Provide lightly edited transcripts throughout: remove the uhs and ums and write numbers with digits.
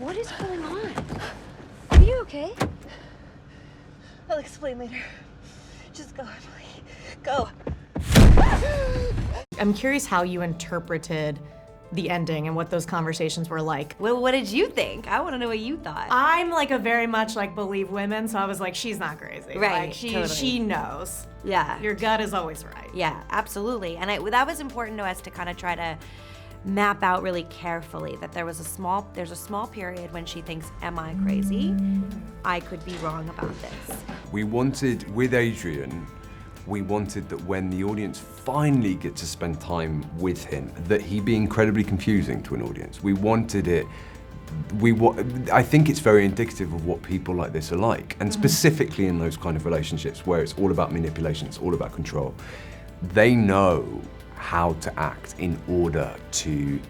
What is going on? Are you okay? I'll explain later. Just go, Emily. Go. I'm curious how you interpreted the ending and what those conversations were like. Well, what did you think? I want to know what you thought. I'm like a very much like believe women, so I was like, she's not crazy. Right, Like totally. she knows. Yeah. Your gut is always right. Yeah, absolutely. And that was important to us to kind of try to map out really carefully that there's a small period when she thinks, am I crazy? I could be wrong about this. We wanted, with Adrian, we wanted that when the audience finally get to spend time with him, that he be incredibly confusing to an audience. We wanted it, I think it's very indicative of what people like this are like, and specifically in those kind of relationships where it's all about manipulation, it's all about control. They know how to act in order to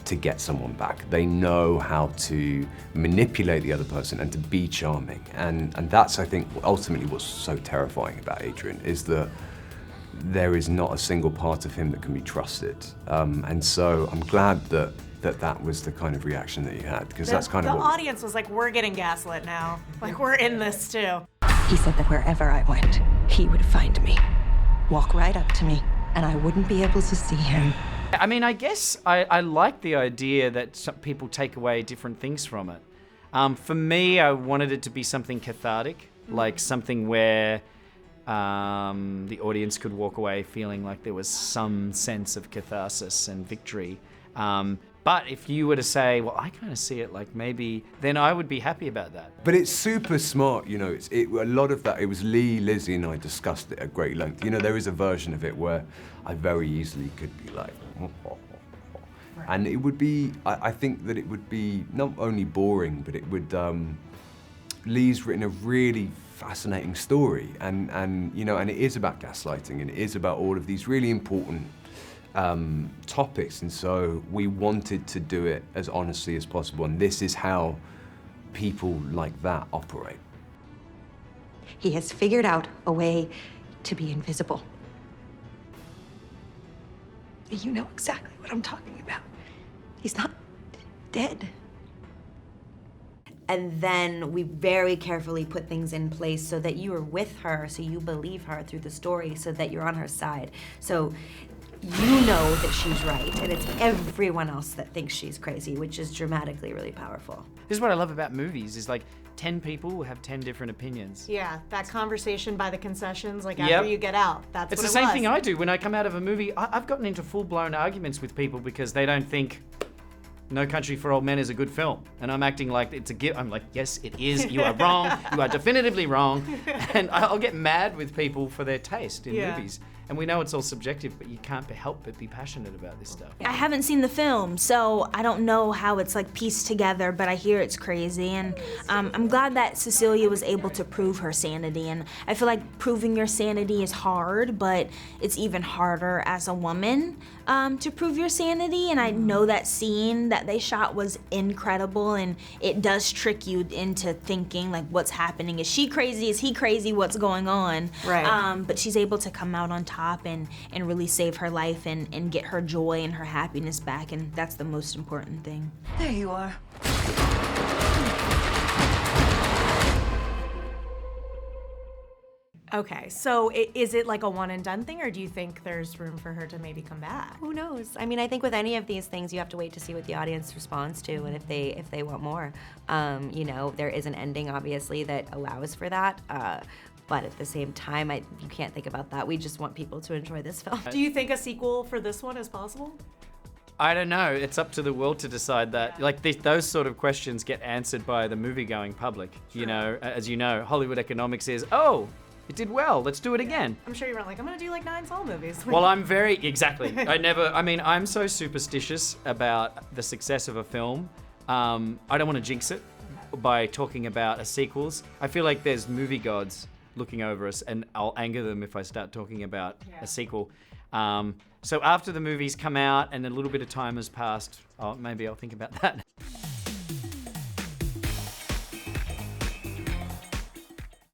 to get someone back. They know how to manipulate the other person and to be charming. And that's, I think, ultimately what's so terrifying about Adrian, is that there is not a single part of him that can be trusted. And so I'm glad that was the kind of reaction that you had, because that's kind of the what... audience was like, we're getting gaslit now. Like, we're in this too. He said that wherever I went, he would find me, walk right up to me, and I wouldn't be able to see him. I mean, I guess I like the idea that some people take away different things from it. For me, I wanted it to be something cathartic, like something where the audience could walk away feeling like there was some sense of catharsis and victory. But if you were to say, well, I kind of see it like maybe, then I would be happy about that. But it's super smart, you know, a lot of that, it was Lee, Lizzie and I discussed it at great length. You know, there is a version of it where I very easily could be like, and it would be, I think that it would be not only boring, but it would, Lee's written a really fascinating story, and you know, and it is about gaslighting, and it is about all of these really important topics, and so we wanted to do it as honestly as possible, and this is how people like that operate. He has figured out a way to be invisible. You know exactly what I'm talking about. He's not dead. And then we very carefully put things in place so that you are with her, so you believe her through the story, so that you're on her side. So you know that she's right, and it's everyone else that thinks she's crazy, which is dramatically really powerful. This is what I love about movies, is like 10 people will have 10 different opinions. Yeah, that conversation by the concessions, like after Yep. you get out, that's It's what the it same was. thing I do when I come out of a movie. I've gotten into full-blown arguments with people because they don't think No Country for Old Men is a good film. And I'm acting like it's a gift. I'm like, yes, it is. You are wrong. You are definitively wrong. And I'll get mad with people for their taste in movies. And we know it's all subjective, but you can't help but be passionate about this stuff. I haven't seen the film, so I don't know how it's like pieced together, but I hear it's crazy, and I'm glad that Cecilia was able to prove her sanity, and I feel like proving your sanity is hard, but it's even harder as a woman to prove your sanity, and I know that scene that they shot was incredible, and it does trick you into thinking like, what's happening? Is she crazy? Is he crazy? What's going on? Right. But she's able to come out on top and really save her life and get her joy and her happiness back, and that's the most important thing. There you are. Okay, so is it like a one and done thing, or do you think there's room for her to maybe come back? Who knows? I mean, I think with any of these things, you have to wait to see what the audience responds to, and if they want more. You know, there is an ending, obviously, that allows for that. But at the same time, you can't think about that. We just want people to enjoy this film. Do you think a sequel for this one is possible? I don't know. It's up to the world to decide that. Like those sort of questions get answered by the movie-going public. You know, as you know, Hollywood economics is, oh, it did well, let's do it again. I'm sure you weren't like, I'm gonna do like 9 Saw movies. Well, exactly. I'm so superstitious about the success of a film. I don't want to jinx it by talking about sequels. I feel like there's movie gods looking over us, and I'll anger them if I start talking about a sequel. So after the movies come out and a little bit of time has passed, maybe I'll think about that.